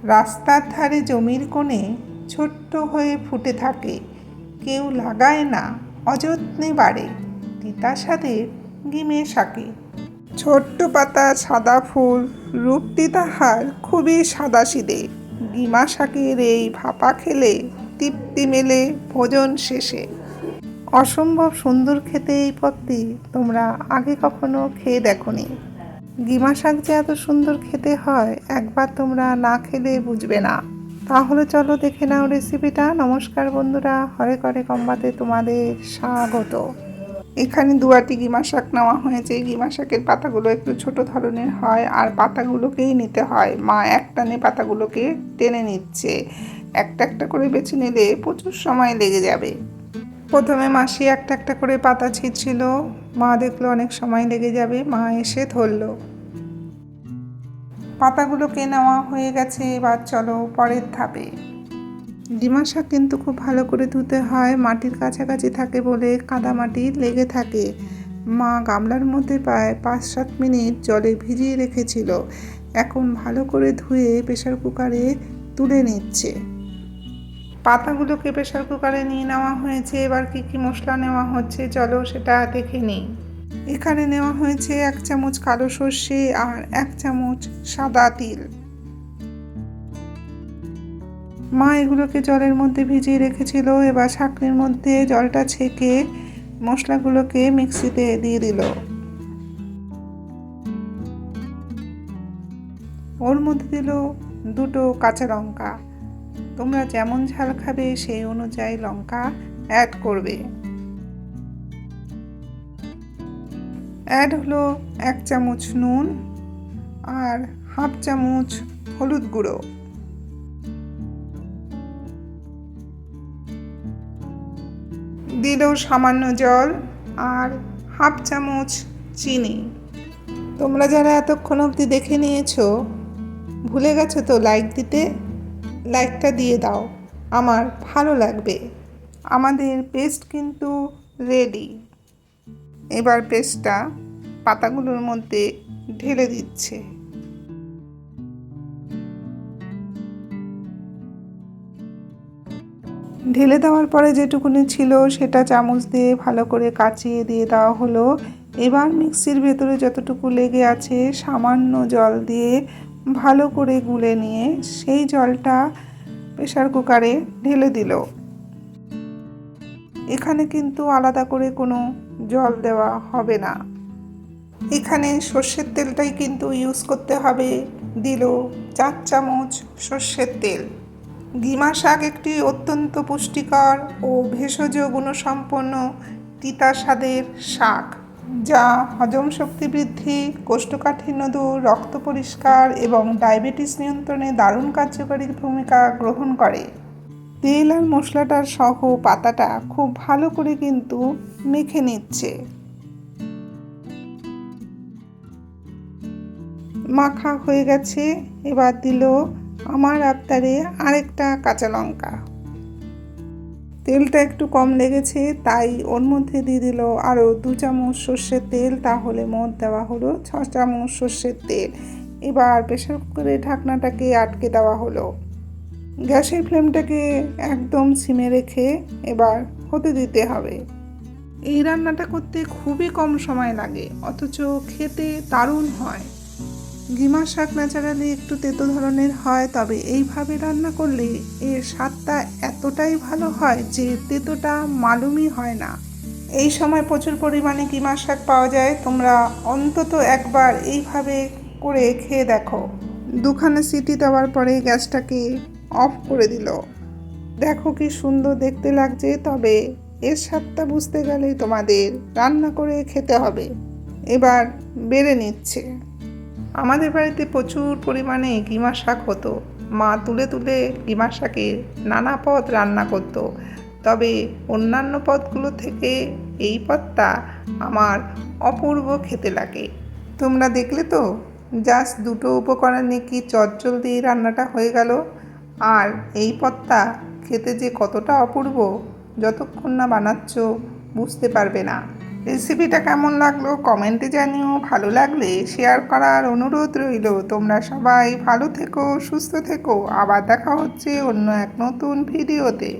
রাস্তার ধারে জমির কোণে ছোট্ট হয়ে ফুটে থাকে, কেউ লাগায় না, অযত্নে বাড়ে, তিতা স্বাদের গিমে শাকে। ছোট্ট পাতা সাদা ফুল, রূপটি তাহার খুবই সাদাসিধে। গিমা শাকের এই ভাপা খেলে তৃপ্তি মেলে ভোজন শেষে। অসম্ভব সুন্দর খেতে এই পদটি তোমরা আগে কখনো খেয়ে দেখোনি। গিমা শাক যে এত সুন্দর খেতে হয় একবার তোমরা না খেলে বুঝবে না। তাহলে চলো দেখে নাও রেসিপিটা। নমস্কার বন্ধুরা, হরেক হরেক অম্বাতে তোমাদের স্বাগত। এখানে 2 গিমা শাক নেওয়া হয়েছে। গিমা শাকের পাতাগুলো একটু ছোট ধরনের হয় আর পাতাগুলোকেই নিতে হয়। মা একটানে পাতাগুলোকে টেনে নিচ্ছে। একটা একটা করে বেছে নিলে প্রচুর সময় লেগে যাবে। প্রথমে মাসি একটা একটা করে পাতা ছিঁড়ছিল। মা দেখলো অনেক সময় লেগে যাবে, মা এসে ধরলো। পাতাগুলোকে নেওয়া হয়ে গেছে, এবার চলো পরের ধাপে। গিমা শাক কিন্তু খুব ভালো করে ধুতে হয়, মাটির কাছাকাছি থাকে বলে কাদা মাটি লেগে থাকে। মা গামলার মধ্যে প্রায় 5-7 মিনিট জলে ভিজিয়ে রেখেছিল। এখন ভালো করে ধুয়ে প্রেসার কুকারে তুলে নিচ্ছে। পাতাগুলোকে প্রেসার কুকারে নিয়ে নেওয়া হয়েছে। এবার কি কি মশলা নেওয়া হচ্ছে চলো সেটা দেখে নিই। এখানে নেওয়া হয়েছে 1 চামচ কালো সর্ষে আর 1 চামচ সাদা তিল। মা এগুলোকে জলের মধ্যে ভিজিয়ে রেখেছিল। এবার ছাঁকনির মধ্যে জলটা ছেঁকে মশলাগুলোকে মিক্সিতে দিয়ে দিল। ওর মধ্যে দিল 2 কাঁচা লঙ্কা। তোমরা যেমন ঝাল খাবে সেই অনুযায়ী লঙ্কা অ্যাড করবে। অ্যাড হলো 1 চামচ নুন আর 1/2 চামচ হলুদ গুঁড়ো। দিল সামান্য জল আর 1/2 চামচ চিনি। তোমরা যারা এতক্ষণ অবধি দেখে নিয়েছো ভুলে গেছো তো লাইক দিতে, লাইকটা দিয়ে দাও, আমার ভালো লাগবে। আমাদের পেস্ট কিন্তু রেডি। এবার পেস্টটা পাতাগুলোর মধ্যে ঢেলে দিচ্ছে। ঢেলে দেওয়ার পরে যেটুকুনি ছিল সেটা চামচ দিয়ে ভালো করে কাচিয়ে দিয়ে দেওয়া হলো। এবার মিক্সির ভেতরে যতটুকু লেগে আছে সামান্য জল দিয়ে ভালো করে গুলে নিয়ে সেই জলটা প্রেসার কুকারে ঢেলে দিল। এখানে কিন্তু আলাদা করে কোনো জল দেওয়া হবে না। এখানে সর্ষের তেলটাই কিন্তু ইউজ করতে হবে। দিল 4 চামচ সর্ষের তেল। গিমা শাক একটি অত্যন্ত পুষ্টিকর ও ভেষজ গুণসম্পন্ন তিতা স্বাদের শাক, যা হজম শক্তি বৃদ্ধি, কোষ্ঠকাঠিন্য দূর, রক্ত পরিষ্কার এবং ডায়াবেটিস নিয়ন্ত্রণে দারুণ কার্যকরী ভূমিকা গ্রহণ করে। তেল আর মশলাটার সহ পাতাটা খুব ভালো করে কিন্তু মেখে নিচ্ছে। মাখা হয়ে গেছে। এবার দিল আমার আবদারে আরেকটা কাঁচা লঙ্কা। তেলটা একটু কম লেগেছে তাই ওর মধ্যে দিয়ে দিল আরও 2 চামচ সর্ষের তেল, তাহলে মোট দেওয়া হলো 6 চামচ সর্ষের তেল। এবার প্রেসার কুকারের ঢাকনাটাকে আটকে দেওয়া হলো। গ্যাসের ফ্লেমটাকে একদম সিমে রেখে এবার হতে দিতে হবে। এই রান্নাটা করতে খুবই কম সময় লাগে, অথচ খেতে দারুণ হয়। গিমা শাক ন্যাচারালি একটু তেতো ধরনের হয়, তবে এইভাবে রান্না করলে এর স্বাদটা এতটাই ভালো হয় যে তেতোটা মালুমই হয় না। এই সময় প্রচুর পরিমাণে গিমা শাক পাওয়া যায়। তোমরা অন্তত একবার এইভাবে করে খেয়ে দেখো। 2খানা সিটি দেওয়ার পরে গ্যাসটাকে অফ করে দিল। দেখো কি সুন্দর দেখতে লাগছে, তবে এর স্বাদটা বুঝতে গেলে তোমাদের রান্না করে খেতে হবে। এবার বেড়ে নিচ্ছে। আমাদের বাড়িতে প্রচুর পরিমাণে গিমা শাক হতো। মা তুলে তুলে গিমা শাকের নানা পদ রান্না করত, তবে অন্যান্য পদগুলো থেকে এই পদটা আমার অপূর্ব খেতে লাগে। তোমরা দেখলে তো, জাস্ট 2টো উপকরণে কি চটজলদি রান্নাটা হয়ে গেল। আর এই পদটা খেতে যে কতটা অপূর্ব, যতক্ষণ না বানাচ্ছ বুঝতে পারবে না। রেসিপিটা কেমন লাগলো কমেন্টে জানিও। ভালো লাগলে শেয়ার করার অনুরোধ রইল। তোমরা সবাই ভালো থেকো, সুস্থ থেকো। আবার দেখা হচ্ছে অন্য এক নতুন ভিডিওতে।